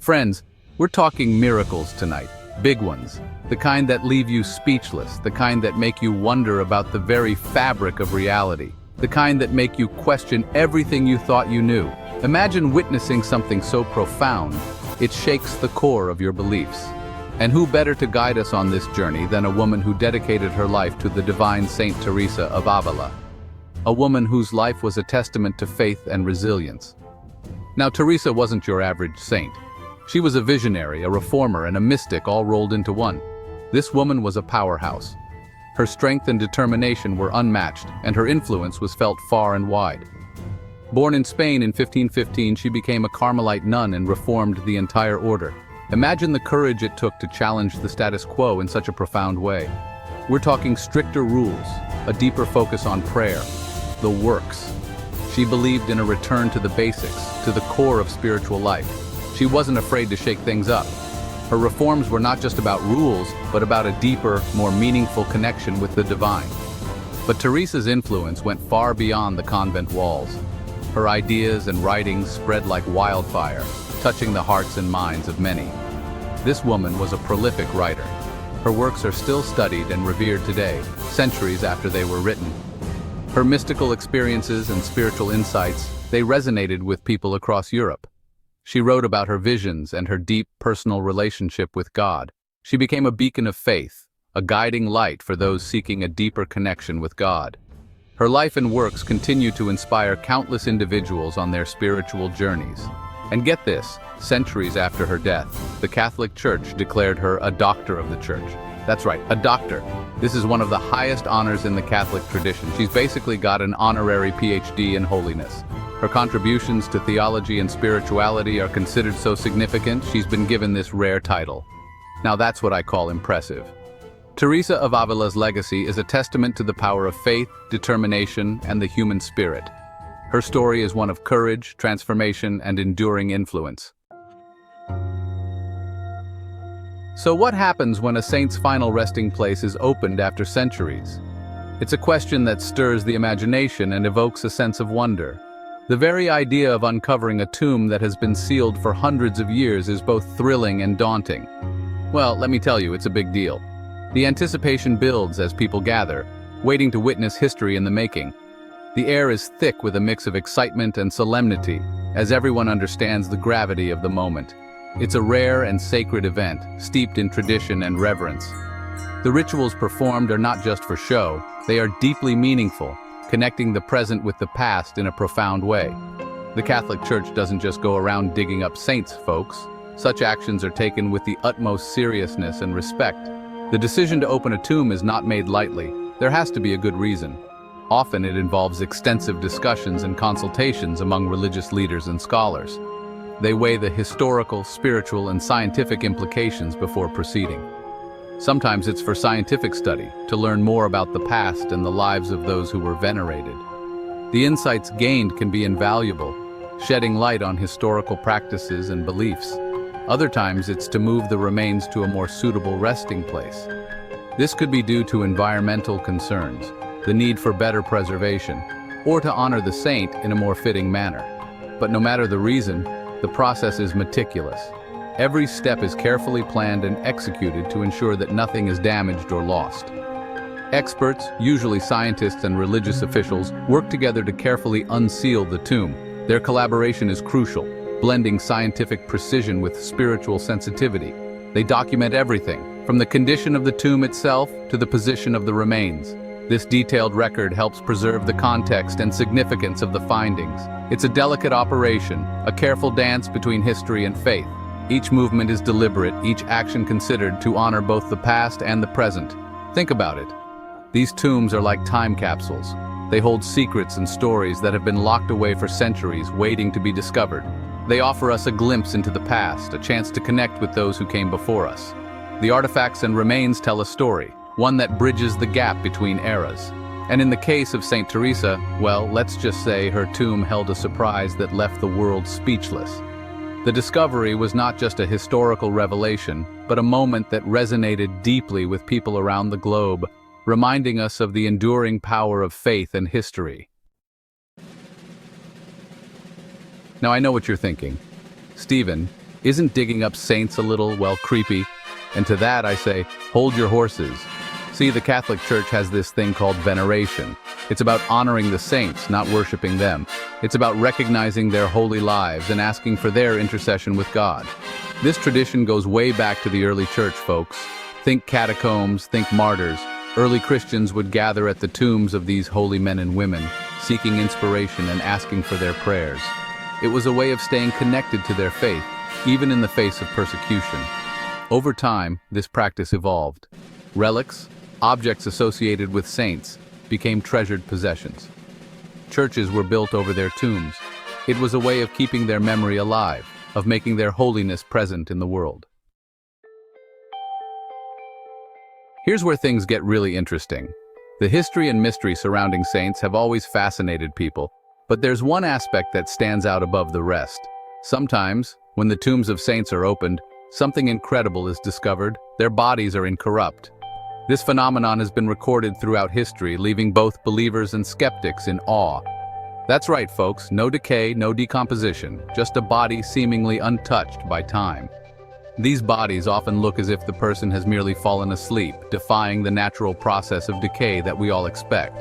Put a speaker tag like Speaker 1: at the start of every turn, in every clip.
Speaker 1: Friends, we're talking miracles tonight, big ones, the kind that leave you speechless, the kind that make you wonder about the very fabric of reality, the kind that make you question everything you thought you knew. Imagine witnessing something so profound, it shakes the core of your beliefs. And who better to guide us on this journey than a woman who dedicated her life to the divine Saint Teresa of Avila? A woman whose life was a testament to faith and resilience. Now, Teresa wasn't your average saint. She was a visionary, a reformer, and a mystic all rolled into one. This woman was a powerhouse. Her strength and determination were unmatched, and her influence was felt far and wide. Born in Spain in 1515, she became a Carmelite nun and reformed the entire order. Imagine the courage it took to challenge the status quo in such a profound way. We're talking stricter rules, a deeper focus on prayer, the works. She believed in a return to the basics, to the core of spiritual life. She wasn't afraid to shake things up. Her reforms were not just about rules, but about a deeper, more meaningful connection with the divine. But Teresa's influence went far beyond the convent walls. Her ideas and writings spread like wildfire, touching the hearts and minds of many. This woman was a prolific writer. Her works are still studied and revered today, centuries after they were written. Her mystical experiences and spiritual insights, they resonated with people across Europe. She wrote about her visions and her deep personal relationship with God. She became a beacon of faith, a guiding light for those seeking a deeper connection with God. Her life and works continue to inspire countless individuals on their spiritual journeys. And get this, centuries after her death, the Catholic Church declared her a doctor of the Church. That's right, a doctor. This is one of the highest honors in the Catholic tradition. She's basically got an honorary PhD in holiness. Her contributions to theology and spirituality are considered so significant, she's been given this rare title. Now that's what I call impressive. Teresa of Avila's legacy is a testament to the power of faith, determination, and the human spirit. Her story is one of courage, transformation, and enduring influence. So what happens when a saint's final resting place is opened after centuries? It's a question that stirs the imagination and evokes a sense of wonder. The very idea of uncovering a tomb that has been sealed for hundreds of years is both thrilling and daunting. Well, let me tell you, it's a big deal. The anticipation builds as people gather, waiting to witness history in the making. The air is thick with a mix of excitement and solemnity, as everyone understands the gravity of the moment. It's a rare and sacred event, steeped in tradition and reverence. The rituals performed are not just for show, they are deeply meaningful, connecting the present with the past in a profound way. The Catholic Church doesn't just go around digging up saints, folks. Such actions are taken with the utmost seriousness and respect. The decision to open a tomb is not made lightly. There has to be a good reason. Often it involves extensive discussions and consultations among religious leaders and scholars. They weigh the historical, spiritual, and scientific implications before proceeding. Sometimes it's for scientific study, to learn more about the past and the lives of those who were venerated. The insights gained can be invaluable, shedding light on historical practices and beliefs. Other times it's to move the remains to a more suitable resting place. This could be due to environmental concerns, the need for better preservation, or to honor the saint in a more fitting manner. But no matter the reason, the process is meticulous. Every step is carefully planned and executed to ensure that nothing is damaged or lost. Experts, usually scientists and religious officials, work together to carefully unseal the tomb. Their collaboration is crucial, blending scientific precision with spiritual sensitivity. They document everything, from the condition of the tomb itself to the position of the remains. This detailed record helps preserve the context and significance of the findings. It's a delicate operation, a careful dance between history and faith. Each movement is deliberate, each action considered to honor both the past and the present. Think about it. These tombs are like time capsules. They hold secrets and stories that have been locked away for centuries, waiting to be discovered. They offer us a glimpse into the past, a chance to connect with those who came before us. The artifacts and remains tell a story, one that bridges the gap between eras. And in the case of Saint Teresa, well, let's just say her tomb held a surprise that left the world speechless. The discovery was not just a historical revelation, but a moment that resonated deeply with people around the globe, reminding us of the enduring power of faith and history. Now I know what you're thinking. Stephen, Isn't digging up saints a little, well, creepy? And to that I say, hold your horses. See, the Catholic Church has this thing called veneration. It's about honoring the saints, not worshiping them. It's about recognizing their holy lives and asking for their intercession with God. This tradition goes way back to the early church, folks. Think catacombs, think martyrs. Early Christians would gather at the tombs of these holy men and women, seeking inspiration and asking for their prayers. It was a way of staying connected to their faith, even in the face of persecution. Over time, this practice evolved. Relics, objects associated with saints, became treasured possessions. Churches were built over their tombs. It was a way of keeping their memory alive, of making their holiness present in the world. Here's where things get really interesting. The history and mystery surrounding saints have always fascinated people, but there's one aspect that stands out above the rest. Sometimes, when the tombs of saints are opened, something incredible is discovered. Their bodies are incorrupt. This phenomenon has been recorded throughout history, leaving both believers and skeptics in awe. That's right, folks, no decay, no decomposition, just a body seemingly untouched by time. These bodies often look as if the person has merely fallen asleep, defying the natural process of decay that we all expect.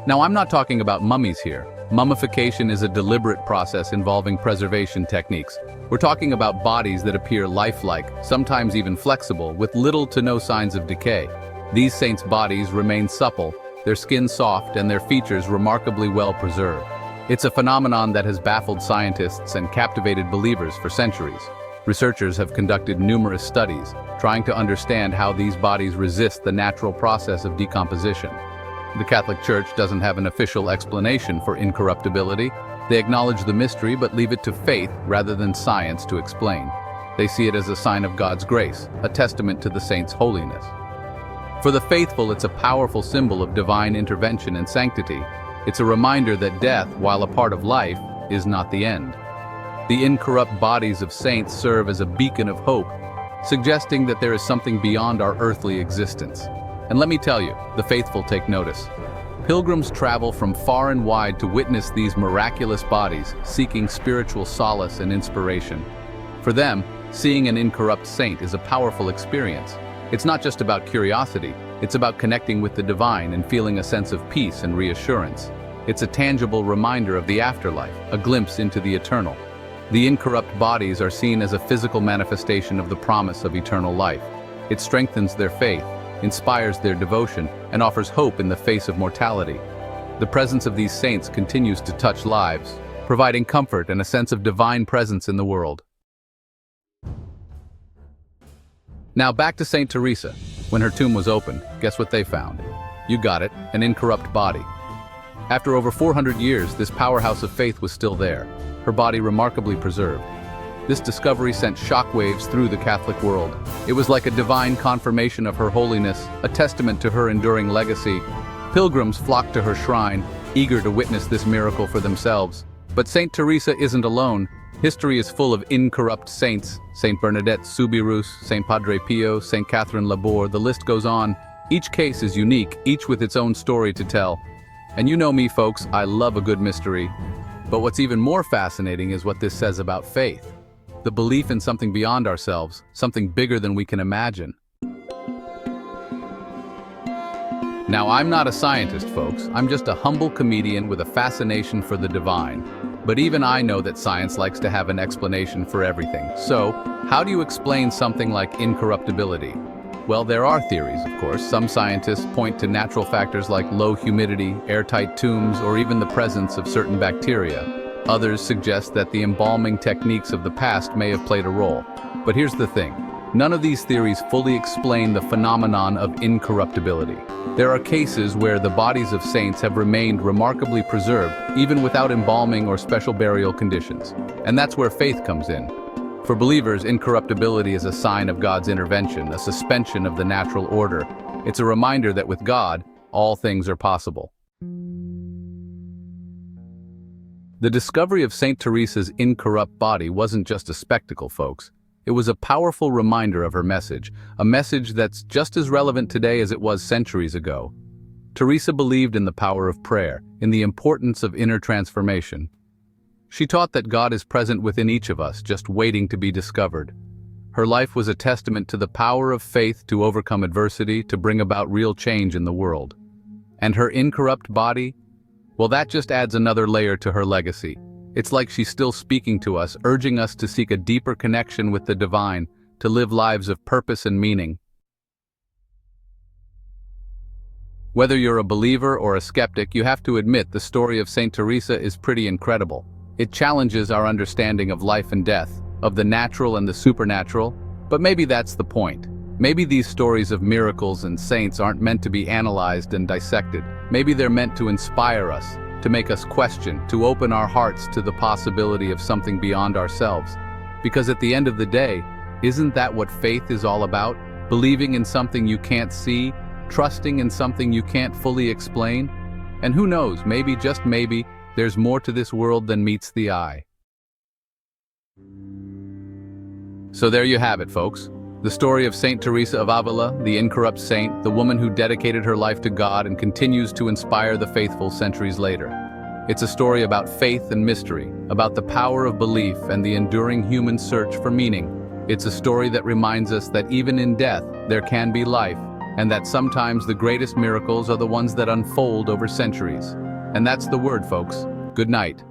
Speaker 1: Now, I'm not talking about mummies here. Mummification is a deliberate process involving preservation techniques. We're talking about bodies that appear lifelike, sometimes even flexible, with little to no signs of decay. These saints' bodies remain supple, their skin soft, and their features remarkably well preserved. It's a phenomenon that has baffled scientists and captivated believers for centuries. Researchers have conducted numerous studies, trying to understand how these bodies resist the natural process of decomposition. The Catholic Church doesn't have an official explanation for incorruptibility. They acknowledge the mystery but leave it to faith rather than science to explain. They see it as a sign of God's grace, a testament to the saints' holiness. For the faithful, it's a powerful symbol of divine intervention and sanctity. It's a reminder that death, while a part of life, is not the end. The incorrupt bodies of saints serve as a beacon of hope, suggesting that there is something beyond our earthly existence. And let me tell you, the faithful take notice. Pilgrims travel from far and wide to witness these miraculous bodies, seeking spiritual solace and inspiration. For them, seeing an incorrupt saint is a powerful experience. It's not just about curiosity, it's about connecting with the divine and feeling a sense of peace and reassurance. It's a tangible reminder of the afterlife, a glimpse into the eternal. The incorrupt bodies are seen as a physical manifestation of the promise of eternal life. It strengthens their faith, inspires their devotion, and offers hope in the face of mortality. The presence of these saints continues to touch lives, providing comfort and a sense of divine presence in the world. Now back to Saint Teresa. When her tomb was opened, guess what they found? You got it, an incorrupt body. After over 400 years, this powerhouse of faith was still there, her body remarkably preserved. This discovery sent shockwaves through the Catholic world. It was like a divine confirmation of her holiness, a testament to her enduring legacy. Pilgrims flocked to her shrine, eager to witness this miracle for themselves. But Saint Teresa isn't alone. History is full of incorrupt saints. Saint Bernadette Soubirous, Saint Padre Pio, Saint Catherine Laborde, the list goes on. Each case is unique, each with its own story to tell. And you know me, folks, I love a good mystery. But what's even more fascinating is what this says about faith. The belief in something beyond ourselves, something bigger than we can imagine. Now, I'm not a scientist, folks. I'm just a humble comedian with a fascination for the divine. But even I know that science likes to have an explanation for everything. So, how do you explain something like incorruptibility? Well, there are theories, of course. Some scientists point to natural factors like low humidity, airtight tombs, or even the presence of certain bacteria. Others suggest that the embalming techniques of the past may have played a role. But here's the thing. None of these theories fully explain the phenomenon of incorruptibility. There are cases where the bodies of saints have remained remarkably preserved, even without embalming or special burial conditions. And that's where faith comes in. For believers, incorruptibility is a sign of God's intervention, a suspension of the natural order. It's a reminder that with God, all things are possible. The discovery of Saint Teresa's incorrupt body wasn't just a spectacle, folks. It was a powerful reminder of her message, a message that's just as relevant today as it was centuries ago. Teresa believed in the power of prayer, in the importance of inner transformation. She taught that God is present within each of us, just waiting to be discovered. Her life was a testament to the power of faith to overcome adversity, to bring about real change in the world. And her incorrupt body? Well, that just adds another layer to her legacy. It's like she's still speaking to us, urging us to seek a deeper connection with the divine, to live lives of purpose and meaning. Whether you're a believer or a skeptic, you have to admit the story of Saint Teresa is pretty incredible. It challenges our understanding of life and death, of the natural and the supernatural, but maybe that's the point. Maybe these stories of miracles and saints aren't meant to be analyzed and dissected. Maybe they're meant to inspire us, to make us question, to open our hearts to the possibility of something beyond ourselves. Because at the end of the day, isn't that what faith is all about? Believing in something you can't see, trusting in something you can't fully explain? And who knows, maybe, just maybe, there's more to this world than meets the eye. So there you have it, folks. The story of Saint Teresa of Avila, the incorrupt saint, the woman who dedicated her life to God and continues to inspire the faithful centuries later. It's a story about faith and mystery, about the power of belief and the enduring human search for meaning. It's a story that reminds us that even in death, there can be life, and that sometimes the greatest miracles are the ones that unfold over centuries. And that's the word, folks. Good night.